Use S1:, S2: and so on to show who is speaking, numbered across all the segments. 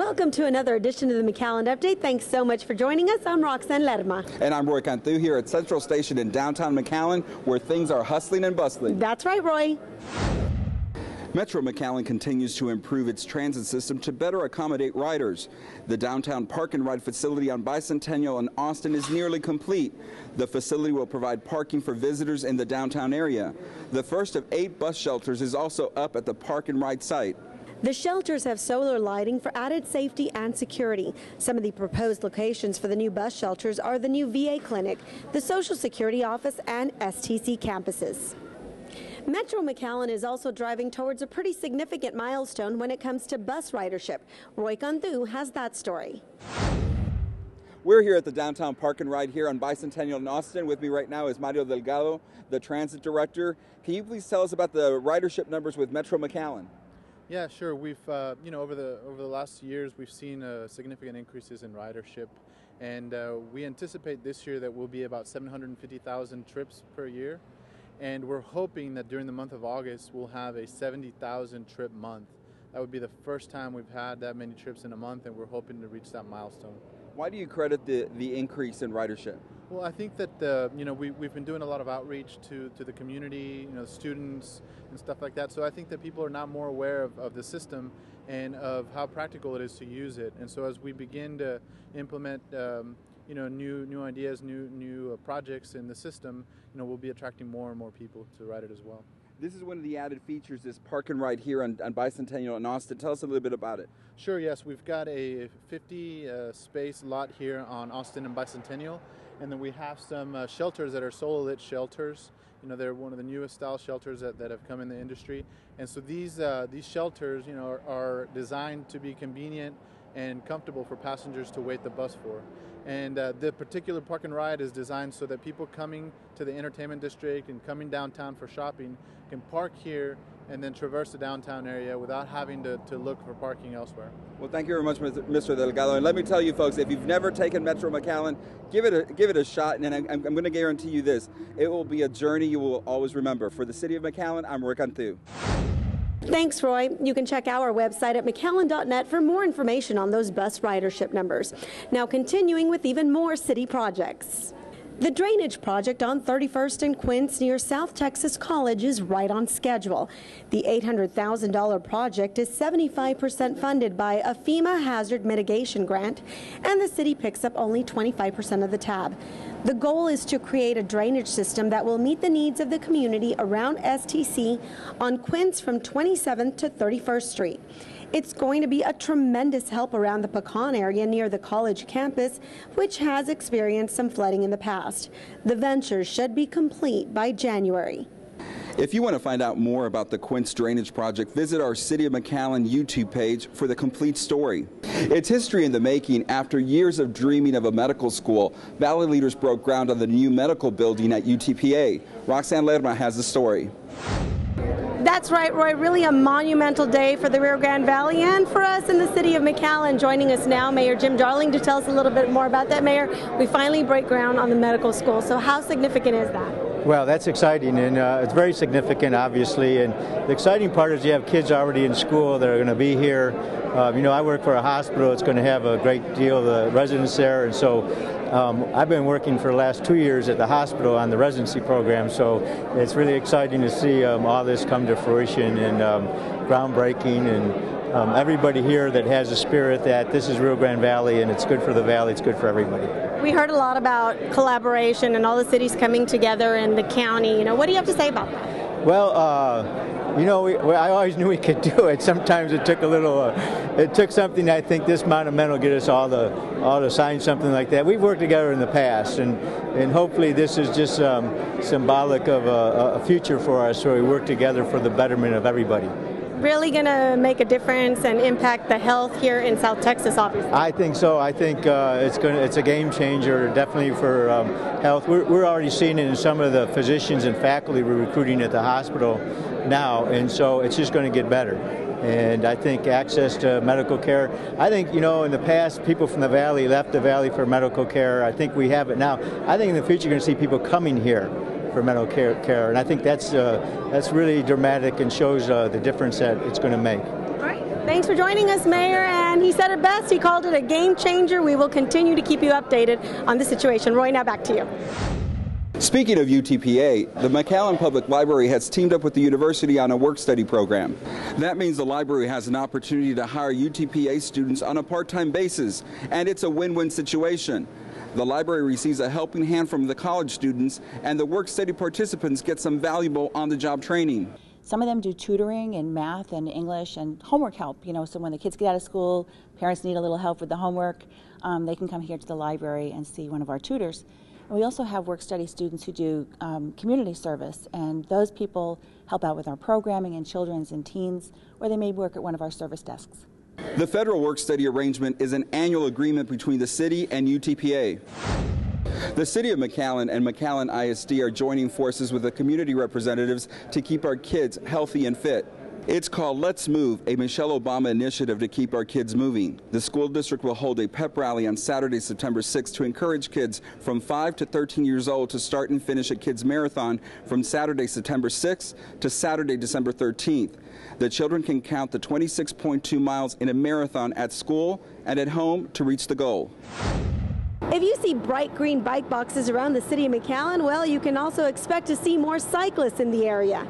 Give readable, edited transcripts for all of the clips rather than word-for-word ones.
S1: Welcome to another edition of the McAllen Update. Thanks so much for joining us. I'm Roxanne LERMA.
S2: And I'm Roy CANTU here at Central Station in downtown McAllen, where things are hustling and bustling.
S1: That's right, Roy.
S2: Metro McAllen continues to improve its transit system to better accommodate riders. The downtown park and ride facility on Bicentennial and Austin is nearly complete. The facility will provide parking for visitors in the downtown area. The first of 8 bus shelters is also up at the park and ride site.
S1: The shelters have solar lighting for added safety and security. Some of the proposed locations for the new bus shelters are the new VA clinic, the Social Security office, and STC campuses. Metro McAllen is also driving towards a pretty significant milestone when it comes to bus ridership. Roy CANTU has that story.
S2: We're here at the downtown park and ride here on Bicentennial in Austin. With me right now is Mario Delgado, the transit director. Can you please tell us about the ridership numbers with Metro McAllen?
S3: Yeah, sure. We've, over the last years, we've seen significant increases in ridership, and we anticipate this year that we'll be about 750,000 trips per year, and we're hoping that during the month of August we'll have a 70,000 trip month. That would be the first time we've had that many trips in a month, and we're hoping to reach that milestone.
S2: Why do you credit the increase in ridership?
S3: Well, I think that we've been doing a lot of outreach to the community, students and stuff like that. So I think that people are now more aware of the system and of how practical it is to use it. And so as we begin to implement new ideas, new projects in the system, we'll be attracting more and more people to ride it as well.
S2: This is one of the added features, this park and ride here on Bicentennial in Austin. Tell us a little bit about it.
S3: Sure, yes. We've got a 50 space lot here on Austin and Bicentennial. And then we have some shelters that are solar lit shelters. They're one of the newest style shelters that have come in the industry. And so these shelters, are designed to be convenient and comfortable for passengers to wait the bus for. And the particular park and ride is designed so that people coming to the entertainment district and coming downtown for shopping can park here and then traverse the downtown area without having to look for parking elsewhere. Well,
S2: thank you very much, Mr. Delgado. And let me tell you, folks, if you've never taken Metro McAllen, give it a shot. And I'm going to guarantee you this: it will be a journey you will always remember. For the City of McAllen, I'm Roy CANTU.
S1: Thanks, Roy. You can check our website at McAllen.net for more information on those bus ridership numbers. Now, continuing with even more city projects. The drainage project on 31st and Quince near South Texas College is right on schedule. The $800,000 project is 75% funded by a FEMA hazard mitigation grant, and the city picks up only 25% of the tab. The goal is to create a drainage system that will meet the needs of the community around STC on Quince from 27th to 31st Street. It's going to be a tremendous help around the Pecan area near the college campus, which has experienced some flooding in the past. The venture should be complete by January.
S2: If you want to find out more about the Quince Drainage Project, visit our City of McAllen YouTube page for the complete story. It's history in the making. After years of dreaming of a medical school, Valley leaders broke ground on the new medical building at UTPA. Roxanne Lerma has the story.
S1: That's right, Roy. Really a monumental day for the Rio Grande Valley and for us in the City of McAllen. Joining us now, Mayor Jim Darling, to tell us a little bit more about that. Mayor, we finally break ground on the medical school. So how significant is that?
S4: Well, that's exciting, and it's very significant, obviously. And the exciting part is you have kids already in school that are going to be here. I work for a hospital. It's going to have a great deal of the residents there, and so I've been working for the last 2 years at the hospital on the residency program. So it's really exciting to see all this come to fruition and groundbreaking, and everybody here that has a spirit that this is Rio Grande Valley and it's good for the valley, it's good for everybody.
S1: We heard a lot about collaboration and all the cities coming together in the county. What do you have to say about that?
S4: Well, I always knew we could do it. Sometimes it took a little, it took something I think this monumental get us all to sign something like that. We've worked together in the past, and hopefully this is just symbolic of a future for us, where we work together for the betterment of everybody.
S1: Really going to make a difference and impact the health here in South Texas, obviously.
S4: I think so. I think it's a game changer, definitely for health. We're already seeing it in some of the physicians and faculty we're recruiting at the hospital now, and so it's just going to get better. And I think access to medical care, I think, in the past, people from the valley left the valley for medical care. I think we have it now. I think in the future you're going to see people coming here for medical care, and I think that's really dramatic and shows the difference that it's going to make.
S1: All right. Thanks for joining us, Mayor, and he said it best. He called it a game changer. We will continue to keep you updated on the situation. Roy, now back to you.
S2: Speaking of UTPA, the McAllen Public Library has teamed up with the university on a work-study program. That means the library has an opportunity to hire UTPA students on a part-time basis, and it's a win-win situation. The library receives a helping hand from the college students, and the work-study participants get some valuable on-the-job training.
S5: Some of them do tutoring in math and English and homework help, so when the kids get out of school, parents need a little help with the homework, they can come here to the library and see one of our tutors. And we also have work-study students who do community service, and those people help out with our programming in children's and teens, or they may work at one of our service desks.
S2: The federal work-study arrangement is an annual agreement between the city and UTPA. The City of McAllen and McAllen ISD are joining forces with the community representatives to keep our kids healthy and fit. It's called Let's Move, a Michelle Obama initiative to keep our kids moving. The school district will hold a pep rally on Saturday, September 6th to encourage kids from 5 to 13 years old to start and finish a kids marathon from Saturday, September 6th to Saturday, December 13th. The children can count the 26.2 miles in a marathon at school and at home to reach the goal.
S1: If you see bright green bike boxes around the city of McAllen, well, you can also expect to see more cyclists in the area.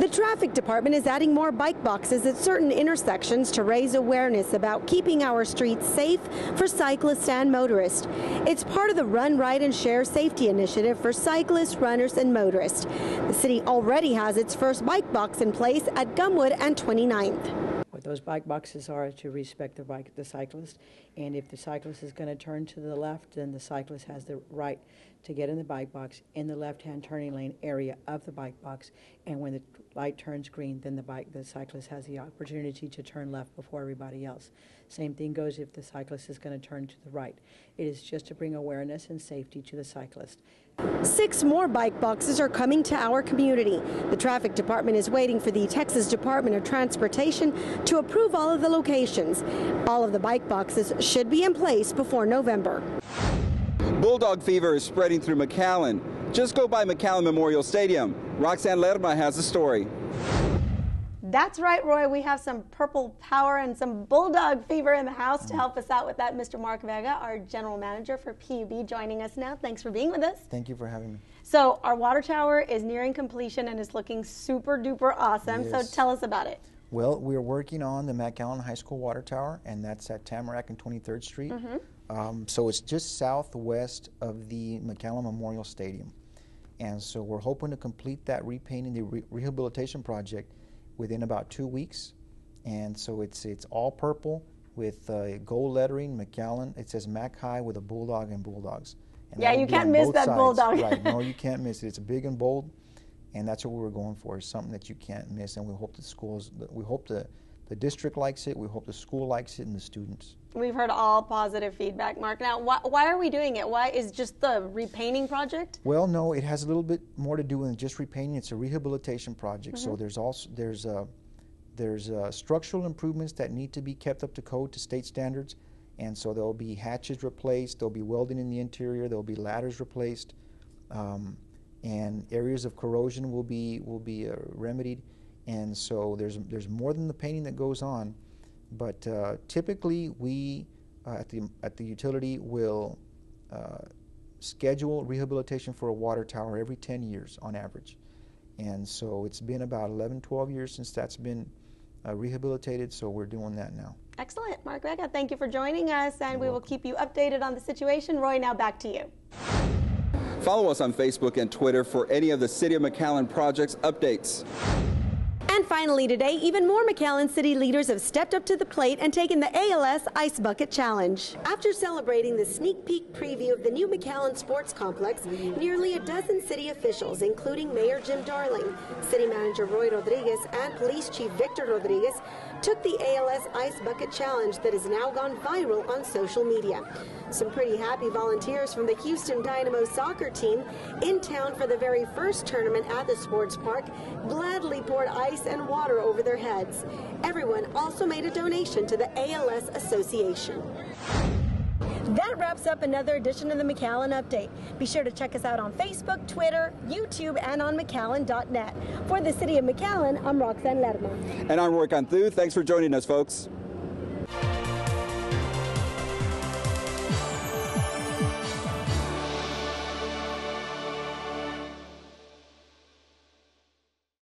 S1: The traffic department is adding more bike boxes at certain intersections to raise awareness about keeping our streets safe for cyclists and motorists. It's part of the Run, Ride, and Share safety initiative for cyclists, runners, and motorists. The city already has its first bike box in place at Gumwood and 29th.
S6: What those bike boxes are to respect the cyclist, and if the cyclist is going to turn to the left, then the cyclist has the right to get in the bike box in the left-hand turning lane area of the bike box, and when the light turns green, then the cyclist has the opportunity to turn left before everybody else. Same thing goes if the cyclist is going to turn to the right. It is just to bring awareness and safety to the cyclist.
S1: 6 more bike boxes are coming to our community. The traffic department is waiting for the Texas Department of Transportation to approve all of the locations. All of the bike boxes should be in place before November.
S2: Bulldog fever is spreading through McAllen. Just go by McAllen Memorial Stadium. Roxanne Lerma has the story.
S1: That's right, Roy. We have some purple power and some bulldog fever in the house to help us out with that. Mr. Mark Vega, our general manager for PUB, joining us now. Thanks for being with us.
S7: Thank you for having me.
S1: So our water tower is nearing completion and is looking super duper awesome.
S7: Yes.
S1: So tell us about it.
S7: Well, we're working on the McAllen High School water tower, and that's at Tamarack and 23rd Street. So it's just southwest of the McAllen Memorial Stadium. And so we're hoping to complete that repainting, the rehabilitation project within about 2 weeks. And so it's all purple with gold lettering, McAllen. It says Mac High with a bulldog and bulldogs. And
S1: yeah, you can't miss that bulldog.
S7: Right, no, you can't miss it. It's big and bold, and that's what we were going for, is something that you can't miss. And we hope the schools, we hope the district likes it, we hope the school likes it, and the students.
S1: We've heard all positive feedback, Mark. Now, why are we doing it? Why is just the repainting project?
S7: Well, no, it has a little bit more to do with just repainting. It's a rehabilitation project. So there's structural improvements that need to be kept up to code, to state standards, and so there'll be hatches replaced, there'll be welding in the interior, there'll be ladders replaced, and areas of corrosion will be remedied. And so there's more than the painting that goes on, but typically we at the utility will schedule rehabilitation for a water tower every 10 years on average. And so it's been about 11-12 years since that's been rehabilitated, so we're doing that now.
S1: Excellent. Mark Vega, thank you for joining us, and we will keep you updated on the situation. Roy, now back to you.
S2: Follow us on Facebook and Twitter for any of the City of McAllen projects updates.
S1: And finally today, even more McAllen city leaders have stepped up to the plate and taken the ALS Ice Bucket Challenge. After celebrating the sneak peek preview of the new McAllen Sports Complex, nearly a dozen city officials, including Mayor Jim Darling, City Manager Roy Rodriguez, and Police Chief Victor Rodriguez, took the ALS Ice Bucket Challenge that has now gone viral on social media. Some pretty happy volunteers from the Houston Dynamo soccer team, in town for the very first tournament at the sports park, gladly poured ice and water over their heads. Everyone also made a donation to the ALS Association. That wraps up another edition of the McAllen Update. Be sure to check us out on Facebook, Twitter, YouTube, and on McAllen.net. For the City of McAllen, I'm Roxanne Lerma.
S2: And I'm CANTU. Thanks for joining us, folks.